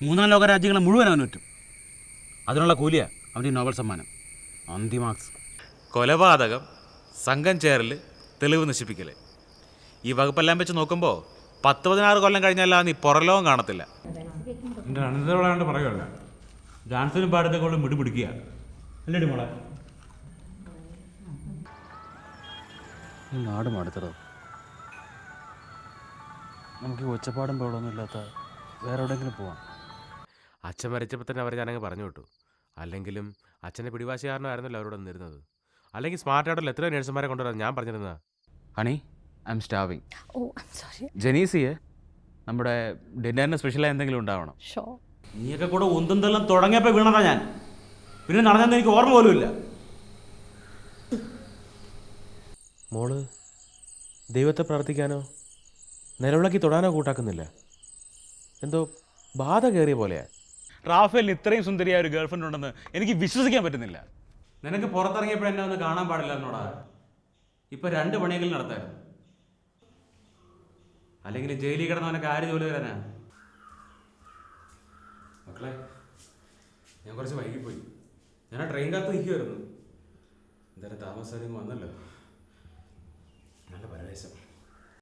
മൂന്നാം ലോക രാജ്യങ്ങളെ മുഴുവൻ അവന് പറ്റും. അതിനുള്ള കൂലിയാണ് അവൻ്റെ നോബൽ സമ്മാനം. അന്തിമാർക്സ്. കൊലപാതകം, സംഘം ചേരൽ, തെളിവ് നശിപ്പിക്കൽ, ഈ വകുപ്പെല്ലാം വെച്ച് നോക്കുമ്പോൾ 10-16 കൊല്ലം കഴിഞ്ഞാൽ നീ പുറലോകം കാണത്തില്ല. എൻ്റെ അനന്തരവളാണ്ട് പറയുമല്ല, ഡാൻസിനും പാടത്തേക്കുള്ള മിടി പിടിക്കുക അല്ലേടി മോളെ. നാട് മടുത്തടോ. നമുക്ക് ഈ ഒച്ചപ്പാടും ബഹളമൊന്നും ഇല്ലാത്ത വേറെ എവിടെയെങ്കിലും പോവാം. അച്ഛൻ മരിച്ചപ്പോൾ തന്നെ അവർ ഞാനങ്ങ് പറഞ്ഞു വിട്ടു. അല്ലെങ്കിലും അച്ഛൻ്റെ പിടിവാശി കാരണമായിരുന്നല്ലോ അവരോട് നിന്നിരുന്നത്. അല്ലെങ്കിൽ സ്മാർട്ട് ആയിട്ടുള്ള എത്രയോ നേഴ്സുമാരെ കൊണ്ടുവരാൻ ഞാൻ പറഞ്ഞിരുന്നത്. Honey, I am starving. Oh I am sorry. ജനീസിയെ നമ്മുടെ ഡിന്നറിന് സ്പെഷ്യലായി എന്തെങ്കിലും ഉണ്ടാവണം. ഷോ. നീയൊക്കെ കൂടെ ഒന്നും തെല്ലാം തുടങ്ങിയപ്പോൾ വീണതാ ഞാൻ. പിന്നെ നടന്നെന്ന് എനിക്ക് ഓർമ്മ പോലും ഇല്ല. മോള് ദൈവത്തെ പ്രാർത്ഥിക്കാനോ നിലവിളക്കി തൊടാനോ കൂട്ടാക്കുന്നില്ല. എന്തോ ബാധ കയറിയ പോലെയാ. റാഫേലിന് ഇത്രയും സുന്ദരിയായ ഒരു ഗേൾഫ്രണ്ട് ഉണ്ടെന്ന് എനിക്ക് വിശ്വസിക്കാൻ പറ്റുന്നില്ല. നിനക്ക് പുറത്തിറങ്ങിയപ്പോൾ എന്നെ ഒന്ന് കാണാൻ പാടില്ല എന്നോടാ. ഇപ്പം 2 പണിയെങ്കിലും നടത്തായിരുന്നു. അല്ലെങ്കിൽ ജയിലിൽ കിടന്നവനൊക്കെ ആര് ജോലി തരാനാ? മക്കളെ, ഞാൻ കുറച്ച് വൈകിപ്പോയി. ഞാൻ ആ ട്രെയിൻ കാത്ത് നിൽക്കുമായിരുന്നു. എന്തായാലും താമസം വന്നല്ലോ. നല്ല പരവേശം.